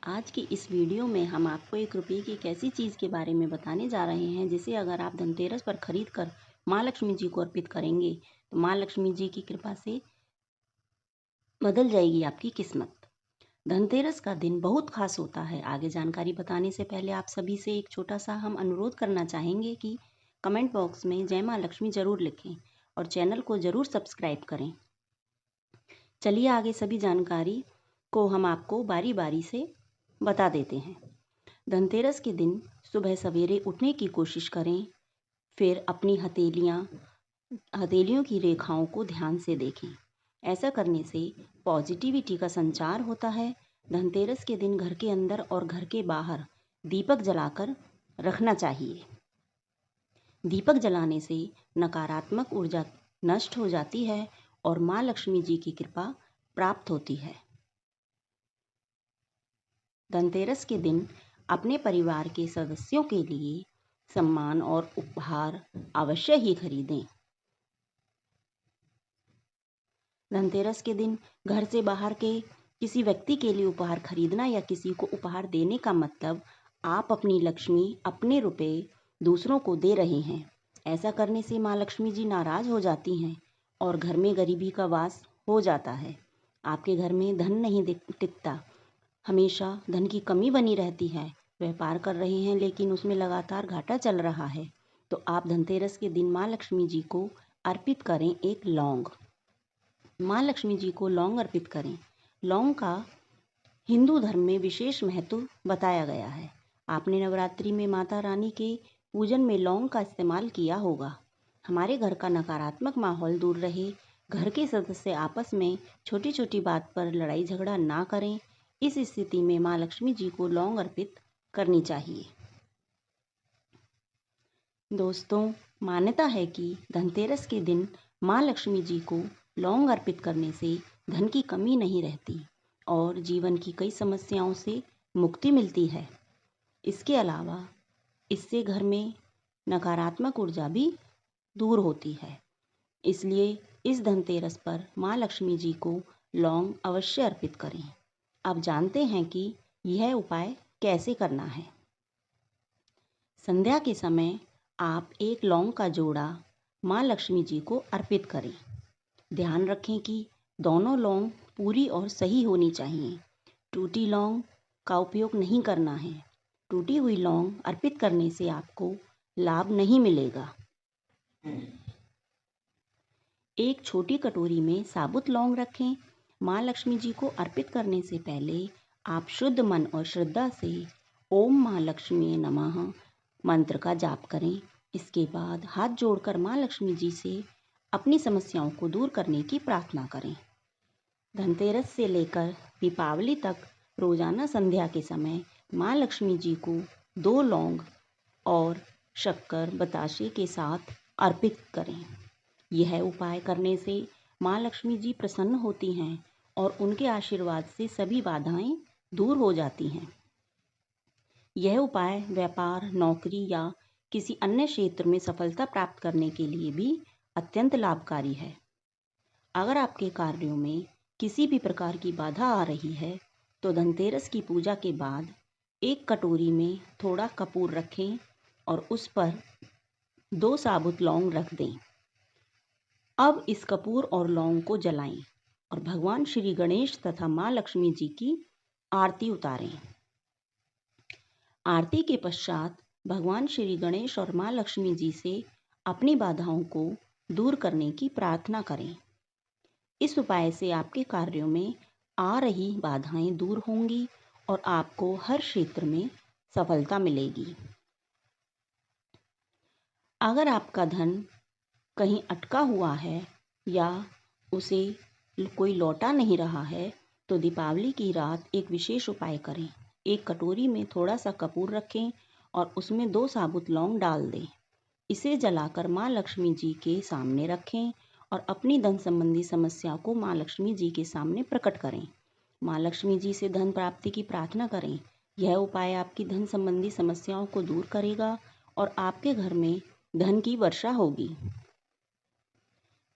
आज की इस वीडियो में हम आपको 1 रुपये की एक ऐसी चीज़ के बारे में बताने जा रहे हैं जिसे अगर आप धनतेरस पर खरीद कर माँ लक्ष्मी जी को अर्पित करेंगे तो माँ लक्ष्मी जी की कृपा से बदल जाएगी आपकी किस्मत। धनतेरस का दिन बहुत खास होता है। आगे जानकारी बताने से पहले आप सभी से एक छोटा सा हम अनुरोध करना चाहेंगे कि कमेंट बॉक्स में जय माँ लक्ष्मी ज़रूर लिखें और चैनल को ज़रूर सब्सक्राइब करें। चलिए आगे सभी जानकारी को हम आपको बारी बारी से बता देते हैं। धनतेरस के दिन सुबह सवेरे उठने की कोशिश करें, फिर अपनी हथेलियों की रेखाओं को ध्यान से देखें। ऐसा करने से पॉजिटिविटी का संचार होता है। धनतेरस के दिन घर के अंदर और घर के बाहर दीपक जलाकर रखना चाहिए। दीपक जलाने से नकारात्मक ऊर्जा नष्ट हो जाती है और माँ लक्ष्मी जी की कृपा प्राप्त होती है। धनतेरस के दिन अपने परिवार के सदस्यों के लिए सम्मान और उपहार अवश्य ही खरीदें। धनतेरस के दिन घर से बाहर के किसी व्यक्ति के लिए उपहार खरीदना या किसी को उपहार देने का मतलब आप अपनी लक्ष्मी, अपने रुपए दूसरों को दे रहे हैं। ऐसा करने से माँ लक्ष्मी जी नाराज हो जाती हैं और घर में गरीबी का वास हो जाता है। आपके घर में धन नहीं टिकता, हमेशा धन की कमी बनी रहती है। व्यापार कर रहे हैं लेकिन उसमें लगातार घाटा चल रहा है, तो आप धनतेरस के दिन माँ लक्ष्मी जी को अर्पित करें एक लौंग। माँ लक्ष्मी जी को लौंग अर्पित करें। लौंग का हिंदू धर्म में विशेष महत्व बताया गया है। आपने नवरात्रि में माता रानी के पूजन में लौंग का इस्तेमाल किया होगा। हमारे घर का नकारात्मक माहौल दूर रहे, घर के सदस्य आपस में छोटी छोटी बात पर लड़ाई झगड़ा ना करें, इस स्थिति में माँ लक्ष्मी जी को लौंग अर्पित करनी चाहिए। दोस्तों, मान्यता है कि धनतेरस के दिन माँ लक्ष्मी जी को लौंग अर्पित करने से धन की कमी नहीं रहती और जीवन की कई समस्याओं से मुक्ति मिलती है। इसके अलावा इससे घर में नकारात्मक ऊर्जा भी दूर होती है। इसलिए इस धनतेरस पर माँ लक्ष्मी जी को लौंग अवश्य अर्पित करें। अब जानते हैं कि यह उपाय कैसे करना है। संध्या के समय आप एक लौंग का जोड़ा माँ लक्ष्मी जी को अर्पित करें। ध्यान रखें कि दोनों लौंग पूरी और सही होनी चाहिए। टूटी लौंग का उपयोग नहीं करना है। टूटी हुई लौंग अर्पित करने से आपको लाभ नहीं मिलेगा। एक छोटी कटोरी में साबुत लौंग रखें। माँ लक्ष्मी जी को अर्पित करने से पहले आप शुद्ध मन और श्रद्धा से ओम माँ लक्ष्मी नमः मंत्र का जाप करें। इसके बाद हाथ जोड़कर माँ लक्ष्मी जी से अपनी समस्याओं को दूर करने की प्रार्थना करें। धनतेरस से लेकर दीपावली तक रोजाना संध्या के समय माँ लक्ष्मी जी को 2 लौंग और शक्कर बताशे के साथ अर्पित करें। यह उपाय करने से माँ लक्ष्मी जी प्रसन्न होती हैं और उनके आशीर्वाद से सभी बाधाएं दूर हो जाती हैं। यह उपाय व्यापार, नौकरी या किसी अन्य क्षेत्र में सफलता प्राप्त करने के लिए भी अत्यंत लाभकारी है। अगर आपके कार्यों में किसी भी प्रकार की बाधा आ रही है तो धनतेरस की पूजा के बाद एक कटोरी में थोड़ा कपूर रखें और उस पर 2 साबुत लौंग रख दें। अब इस कपूर और लौंग को जलाएं और भगवान श्री गणेश तथा माँ लक्ष्मी जी की आरती उतारें। आरती के पश्चात भगवान श्री गणेश और माँ लक्ष्मी जी से अपनी बाधाओं को दूर करने की प्रार्थना करें। इस उपाय से आपके कार्यों में आ रही बाधाएं दूर होंगी और आपको हर क्षेत्र में सफलता मिलेगी। अगर आपका धन कहीं अटका हुआ है या उसे कोई लौटा नहीं रहा है तो दीपावली की रात एक विशेष उपाय करें। एक कटोरी में थोड़ा सा कपूर रखें और उसमें 2 साबुत लौंग डाल दें। इसे जलाकर माँ लक्ष्मी जी के सामने रखें और अपनी धन संबंधी समस्या को माँ लक्ष्मी जी के सामने प्रकट करें। माँ लक्ष्मी जी से धन प्राप्ति की प्रार्थना करें। यह उपाय आपकी धन संबंधी समस्याओं को दूर करेगा और आपके घर में धन की वर्षा होगी।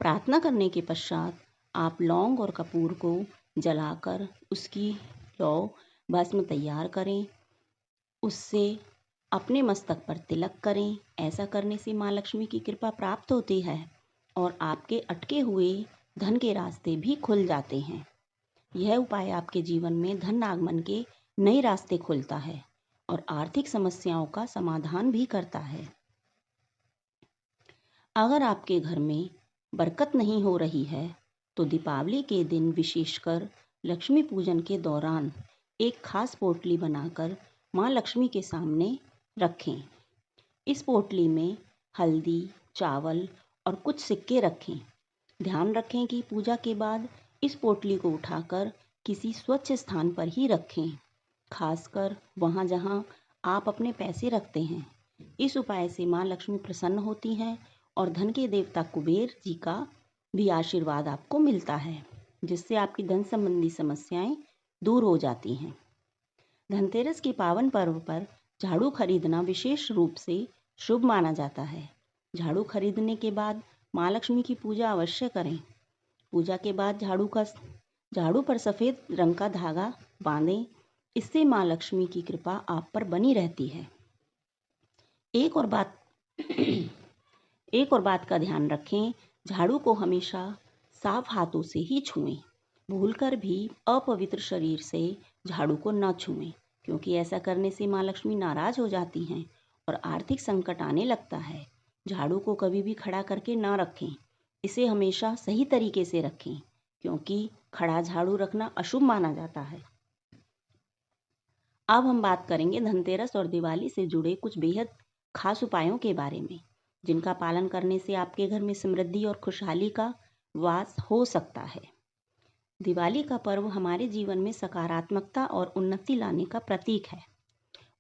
प्रार्थना करने के पश्चात आप लौंग और कपूर को जलाकर उसकी लौ भस्म तैयार करें, उससे अपने मस्तक पर तिलक करें। ऐसा करने से माँ लक्ष्मी की कृपा प्राप्त होती है और आपके अटके हुए धन के रास्ते भी खुल जाते हैं। यह उपाय आपके जीवन में धन आगमन के नए रास्ते खोलता है और आर्थिक समस्याओं का समाधान भी करता है। अगर आपके घर में बरकत नहीं हो रही है तो दीपावली के दिन विशेषकर लक्ष्मी पूजन के दौरान एक खास पोटली बनाकर माँ लक्ष्मी के सामने रखें। इस पोटली में हल्दी, चावल और कुछ सिक्के रखें। ध्यान रखें कि पूजा के बाद इस पोटली को उठाकर किसी स्वच्छ स्थान पर ही रखें, खासकर वहाँ जहाँ आप अपने पैसे रखते हैं। इस उपाय से माँ लक्ष्मी प्रसन्न होती हैं और धन के देवता कुबेर जी का भी आशीर्वाद आपको मिलता है, जिससे आपकी धन संबंधी समस्याएं दूर हो जाती हैं। धनतेरस के पावन पर्व पर झाड़ू खरीदना विशेष रूप से शुभ माना जाता है। झाड़ू खरीदने के बाद माँ लक्ष्मी की पूजा अवश्य करें। पूजा के बाद झाड़ू पर सफ़ेद रंग का धागा बांधें। इससे माँ लक्ष्मी की कृपा आप पर बनी रहती है। एक और बात का ध्यान रखें, झाड़ू को हमेशा साफ हाथों से ही छुएं। भूलकर भी अपवित्र शरीर से झाड़ू को न छुएं, क्योंकि ऐसा करने से माँ लक्ष्मी नाराज हो जाती हैं और आर्थिक संकट आने लगता है। झाड़ू को कभी भी खड़ा करके ना रखें, इसे हमेशा सही तरीके से रखें, क्योंकि खड़ा झाड़ू रखना अशुभ माना जाता है। अब हम बात करेंगे धनतेरस और दिवाली से जुड़े कुछ बेहद खास उपायों के बारे में, जिनका पालन करने से आपके घर में समृद्धि और खुशहाली का वास हो सकता है। दिवाली का पर्व हमारे जीवन में सकारात्मकता और उन्नति लाने का प्रतीक है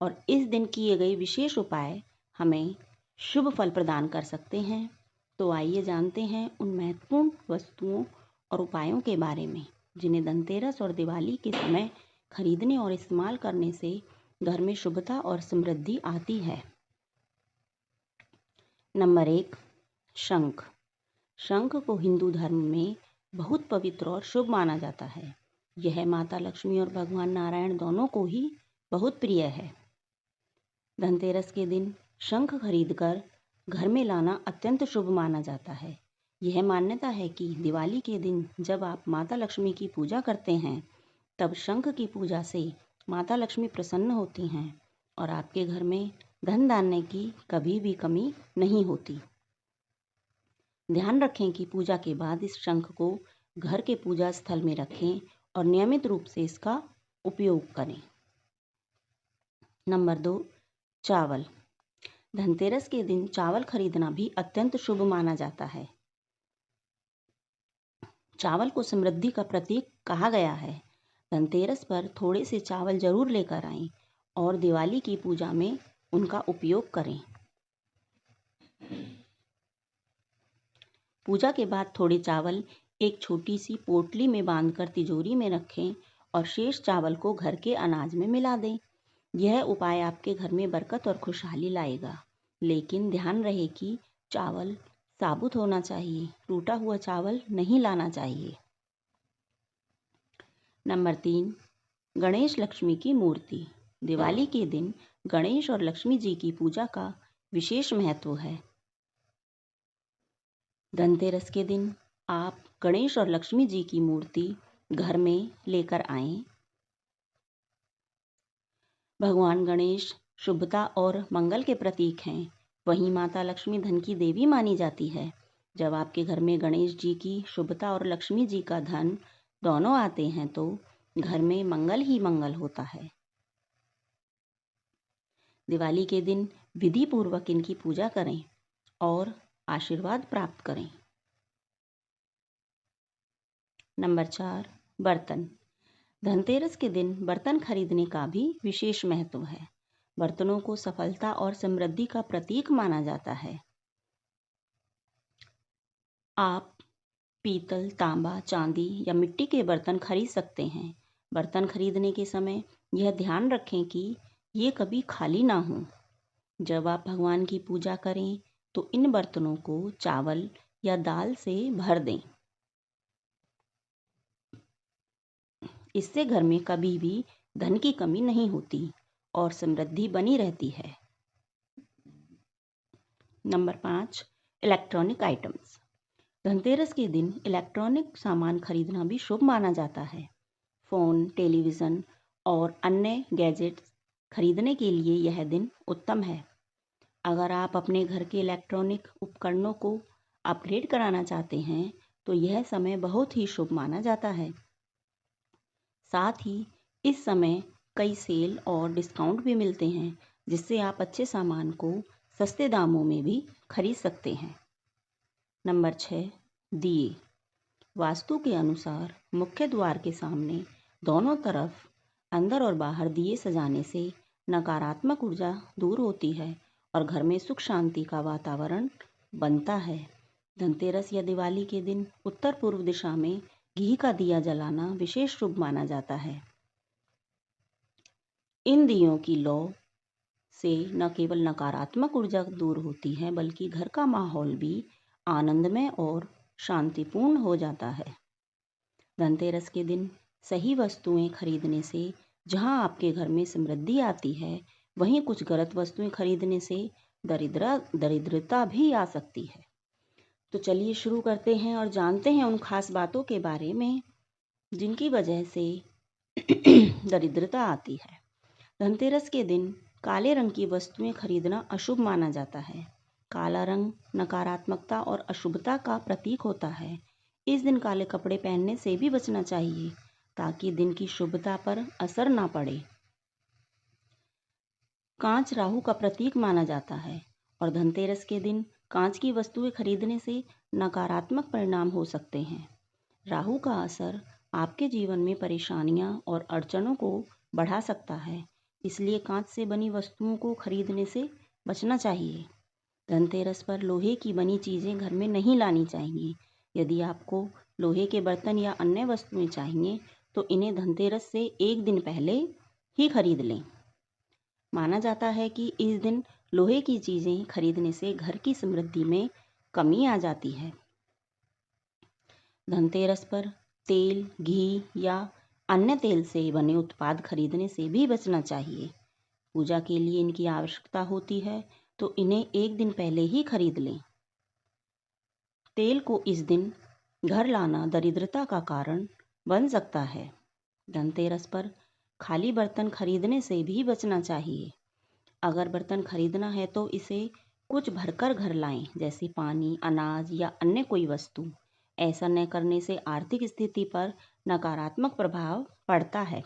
और इस दिन किए गए विशेष उपाय हमें शुभ फल प्रदान कर सकते हैं। तो आइए जानते हैं उन महत्वपूर्ण वस्तुओं और उपायों के बारे में, जिन्हें धनतेरस और दिवाली के समय खरीदने और इस्तेमाल करने से घर में शुभता और समृद्धि आती है। नंबर 1, शंख। शंख को हिंदू धर्म में बहुत पवित्र और शुभ माना जाता है। यह माता लक्ष्मी और भगवान नारायण दोनों को ही बहुत प्रिय है। धनतेरस के दिन शंख खरीदकर घर में लाना अत्यंत शुभ माना जाता है। यह मान्यता है कि दिवाली के दिन जब आप माता लक्ष्मी की पूजा करते हैं, तब शंख की पूजा से माता लक्ष्मी प्रसन्न होती हैं और आपके घर में धन धान्य की कभी भी कमी नहीं होती। ध्यान रखें कि पूजा के बाद इस शंख को घर के पूजा स्थल में रखें और नियमित रूप से इसका उपयोग करें। नंबर 2, चावल। धनतेरस के दिन चावल खरीदना भी अत्यंत शुभ माना जाता है। चावल को समृद्धि का प्रतीक कहा गया है। धनतेरस पर थोड़े से चावल जरूर लेकर आएं और दिवाली की पूजा में उनका उपयोग करें। पूजा के बाद थोड़े चावल एक छोटी सी पोटली में बांधकर तिजोरी में रखें और शेष चावल को घर के अनाज में मिला दें। यह उपाय आपके घर में बरकत और खुशहाली लाएगा, लेकिन ध्यान रहे कि चावल साबुत होना चाहिए, टूटा हुआ चावल नहीं लाना चाहिए। नंबर 3, गणेश लक्ष्मी की मूर्ति। दिवाली के दिन गणेश और लक्ष्मी जी की पूजा का विशेष महत्व है। धनतेरस के दिन आप गणेश और लक्ष्मी जी की मूर्ति घर में लेकर आएं। भगवान गणेश शुभता और मंगल के प्रतीक हैं। वहीं माता लक्ष्मी धन की देवी मानी जाती है। जब आपके घर में गणेश जी की शुभता और लक्ष्मी जी का धन दोनों आते हैं तो घर में मंगल ही मंगल होता है। दिवाली के दिन विधि पूर्वक इनकी पूजा करें और आशीर्वाद प्राप्त करें। नंबर 4, बर्तन। धनतेरस के दिन बर्तन खरीदने का भी विशेष महत्व है। बर्तनों को सफलता और समृद्धि का प्रतीक माना जाता है। आप पीतल, तांबा, चांदी या मिट्टी के बर्तन खरीद सकते हैं। बर्तन खरीदने के समय यह ध्यान रखें कि ये कभी खाली ना हों। जब आप भगवान की पूजा करें तो इन बर्तनों को चावल या दाल से भर दें। इससे घर में कभी भी धन की कमी नहीं होती और समृद्धि बनी रहती है। Number 5, electronic items. धनतेरस के दिन इलेक्ट्रॉनिक सामान खरीदना भी शुभ माना जाता है। फ़ोन, टेलीविज़न और अन्य गैजेट्स खरीदने के लिए यह दिन उत्तम है। अगर आप अपने घर के इलेक्ट्रॉनिक उपकरणों को अपग्रेड कराना चाहते हैं तो यह समय बहुत ही शुभ माना जाता है। साथ ही इस समय कई सेल और डिस्काउंट भी मिलते हैं, जिससे आप अच्छे सामान को सस्ते दामों में भी खरीद सकते हैं। नंबर 6, दिए। वास्तु के अनुसार मुख्य द्वार के सामने दोनों तरफ अंदर और बाहर दिए सजाने से नकारात्मक ऊर्जा दूर होती है और घर में सुख शांति का वातावरण बनता है। धनतेरस या दिवाली के दिन उत्तर पूर्व दिशा में घी का दिया जलाना विशेष शुभ माना जाता है। इन दियों की लौ से न केवल नकारात्मक ऊर्जा दूर होती है बल्कि घर का माहौल भी आनंदमय और शांतिपूर्ण हो जाता है। धनतेरस के दिन सही वस्तुएं खरीदने से जहां आपके घर में समृद्धि आती है, वहीं कुछ गलत वस्तुएं खरीदने से दरिद्रता भी आ सकती है। तो चलिए शुरू करते हैं और जानते हैं उन खास बातों के बारे में जिनकी वजह से दरिद्रता आती है। धनतेरस के दिन काले रंग की वस्तुएं खरीदना अशुभ माना जाता है। काला रंग नकारात्मकता और अशुभता का प्रतीक होता है। इस दिन काले कपड़े पहनने से भी बचना चाहिए ताकि दिन की शुभता पर असर ना पड़े। कांच राहु का प्रतीक माना जाता है और धनतेरस के दिन कांच की वस्तुएं खरीदने से नकारात्मक परिणाम हो सकते हैं। राहु का असर आपके जीवन में परेशानियां और अड़चनों को बढ़ा सकता है, इसलिए कांच से बनी वस्तुओं को खरीदने से बचना चाहिए। धनतेरस पर लोहे की बनी चीज़ें घर में नहीं लानी चाहिए। यदि आपको लोहे के बर्तन या अन्य वस्तुएं चाहिए तो इन्हें धनतेरस से एक दिन पहले ही खरीद लें। माना जाता है कि इस दिन लोहे की चीज़ें खरीदने से घर की समृद्धि में कमी आ जाती है। धनतेरस पर तेल, घी या अन्य तेल से बने उत्पाद खरीदने से भी बचना चाहिए। पूजा के लिए इनकी आवश्यकता होती है तो इन्हें एक दिन पहले ही खरीद लें। तेल को इस दिन घर लाना दरिद्रता का कारण बन सकता है। धनतेरस पर खाली बर्तन खरीदने से भी बचना चाहिए। अगर बर्तन खरीदना है तो इसे कुछ भरकर घर लाएं, जैसे पानी, अनाज या अन्य कोई वस्तु। ऐसा न करने से आर्थिक स्थिति पर नकारात्मक प्रभाव पड़ता है।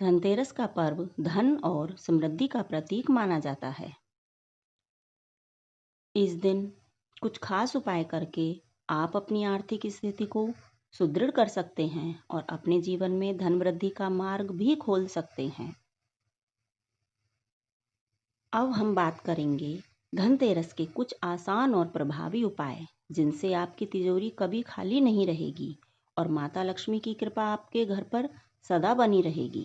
धनतेरस का पर्व धन और समृद्धि का प्रतीक माना जाता है। इस दिन कुछ खास उपाय करके आप अपनी आर्थिक स्थिति को सुदृढ़ कर सकते हैं और अपने जीवन में धन वृद्धि का मार्ग भी खोल सकते हैं। अब हम बात करेंगे धनतेरस के कुछ आसान और प्रभावी उपाय, जिनसे आपकी तिजोरी कभी खाली नहीं रहेगी और माता लक्ष्मी की कृपा आपके घर पर सदा बनी रहेगी।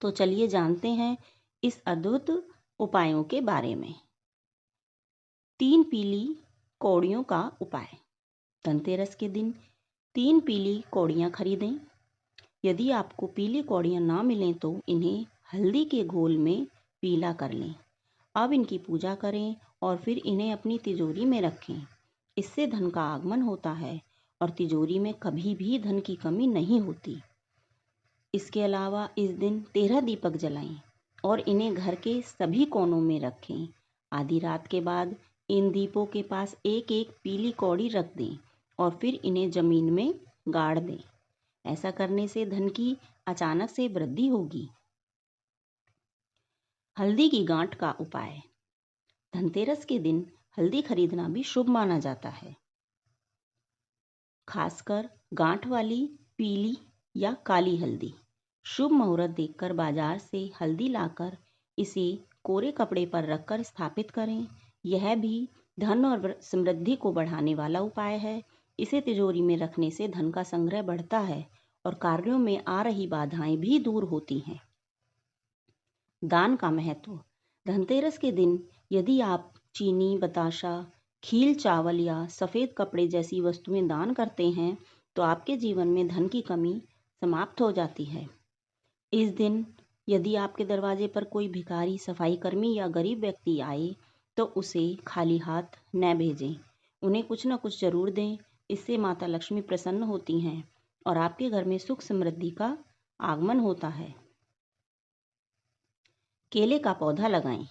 तो चलिए जानते हैं इस अद्भुत उपायों के बारे में। 3 पीली कौड़ियों का उपाय। धनतेरस के दिन 3 पीली कौड़ियाँ खरीदें। यदि आपको पीली कौड़ियाँ ना मिलें तो इन्हें हल्दी के घोल में पीला कर लें। अब इनकी पूजा करें और फिर इन्हें अपनी तिजोरी में रखें। इससे धन का आगमन होता है और तिजोरी में कभी भी धन की कमी नहीं होती। इसके अलावा इस दिन 13 दीपक जलाएं और इन्हें घर के सभी कोनों में रखें। आधी रात के बाद इन दीपों के पास एक एक पीली कौड़ी रख दें और फिर इन्हें जमीन में गाड़ दें। ऐसा करने से धन की अचानक से वृद्धि होगी। हल्दी की गांठ का उपाय। धनतेरस के दिन हल्दी खरीदना भी शुभ माना जाता है, खासकर गांठ वाली पीली या काली हल्दी। शुभ मुहूर्त देखकर बाजार से हल्दी लाकर इसे कोरे कपड़े पर रखकर स्थापित करें। यह भी धन और समृद्धि को बढ़ाने वाला उपाय है। इसे तिजोरी में रखने से धन का संग्रह बढ़ता है और कार्यों में आ रही बाधाएं भी दूर होती हैं। दान का महत्व। धनतेरस के दिन यदि आप चीनी, बताशा, खील चावल या सफ़ेद कपड़े जैसी वस्तुएं दान करते हैं तो आपके जीवन में धन की कमी समाप्त हो जाती है। इस दिन यदि आपके दरवाजे पर कोई भिखारी, सफाई कर्मी या गरीब व्यक्ति आए तो उसे खाली हाथ न भेजें। उन्हें कुछ न कुछ जरूर दें। इससे माता लक्ष्मी प्रसन्न होती हैं और आपके घर में सुख समृद्धि का आगमन होता है। केले का पौधा लगाएं।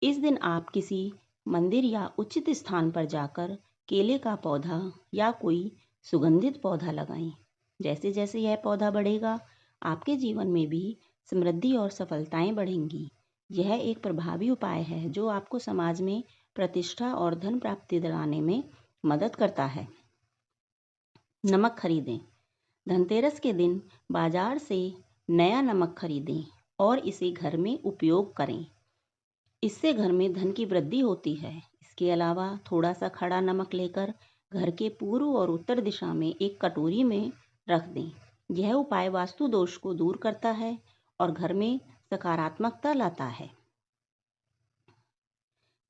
इस दिन आप किसी मंदिर या उचित स्थान पर जाकर केले का पौधा या कोई सुगंधित पौधा लगाएं। जैसे जैसे यह पौधा बढ़ेगा, आपके जीवन में भी समृद्धि और सफलताएं बढ़ेंगी। यह एक प्रभावी उपाय है जो आपको समाज में प्रतिष्ठा और धन प्राप्ति दिलाने में मदद करता है। नमक खरीदें। धनतेरस के दिन बाजार से नया नमक खरीदें और इसे घर में उपयोग करें। इससे घर में धन की वृद्धि होती है। इसके अलावा थोड़ा सा खड़ा नमक लेकर घर के पूर्व और उत्तर दिशा में एक कटोरी में रख दें। यह उपाय वास्तु दोष को दूर करता है और घर में सकारात्मकता लाता है।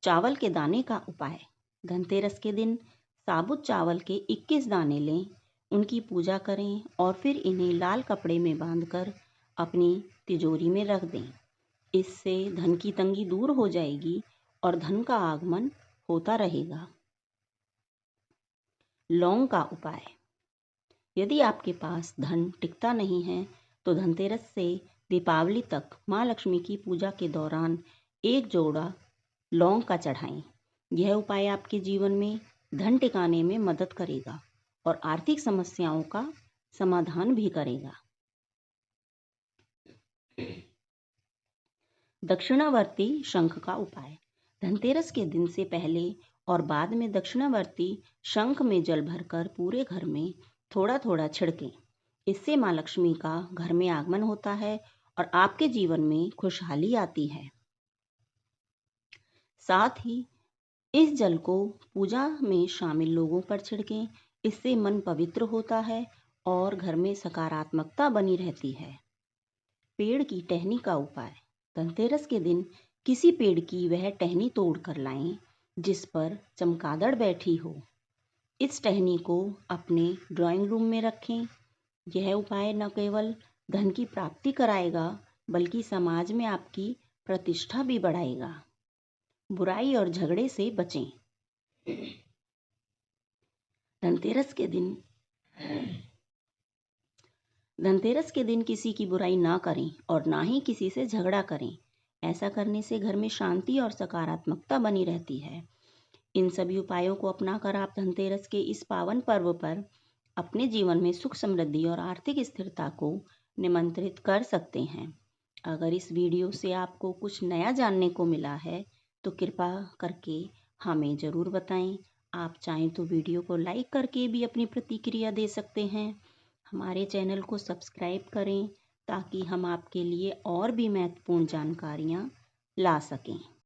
चावल के दाने का उपाय। धनतेरस के दिन साबुत चावल के 21 दाने लें, उनकी पूजा करें और फिर इन्हें लाल कपड़े में बांधकर अपनी तिजोरी में रख दें। इससे धन की तंगी दूर हो जाएगी और धन का आगमन होता रहेगा। लौंग का उपाय। यदि आपके पास धन टिकता नहीं है तो धनतेरस से दीपावली तक माँ लक्ष्मी की पूजा के दौरान एक जोड़ा लौंग का चढ़ाएं। यह उपाय आपके जीवन में धन टिकाने में मदद करेगा और आर्थिक समस्याओं का समाधान भी करेगा। दक्षिणावर्ती शंख का उपाय। धनतेरस के दिन से पहले और बाद में दक्षिणावर्ती शंख में जल भरकर पूरे घर में थोड़ा थोड़ा छिड़कें। इससे माँ लक्ष्मी का घर में आगमन होता है और आपके जीवन में खुशहाली आती है। साथ ही इस जल को पूजा में शामिल लोगों पर छिड़कें। इससे मन पवित्र होता है और घर में सकारात्मकता बनी रहती है। पेड़ की टहनी का उपाय। धनतेरस के दिन किसी पेड़ की वह टहनी तोड़ कर लाएं जिस पर चमगादड़ बैठी हो। इस टहनी को अपने ड्राइंग रूम में रखें। यह उपाय न केवल धन की प्राप्ति कराएगा बल्कि समाज में आपकी प्रतिष्ठा भी बढ़ाएगा। बुराई और झगड़े से बचें। धनतेरस के दिन किसी की बुराई ना करें और ना ही किसी से झगड़ा करें। ऐसा करने से घर में शांति और सकारात्मकता बनी रहती है। इन सभी उपायों को अपनाकर आप धनतेरस के इस पावन पर्व पर अपने जीवन में सुख समृद्धि और आर्थिक स्थिरता को निमंत्रित कर सकते हैं। अगर इस वीडियो से आपको कुछ नया जानने को मिला है तो कृपा करके हमें ज़रूर बताएं। आप चाहें तो वीडियो को लाइक करके भी अपनी प्रतिक्रिया दे सकते हैं। हमारे चैनल को सब्सक्राइब करें ताकि हम आपके लिए और भी महत्वपूर्ण जानकारियाँ ला सकें।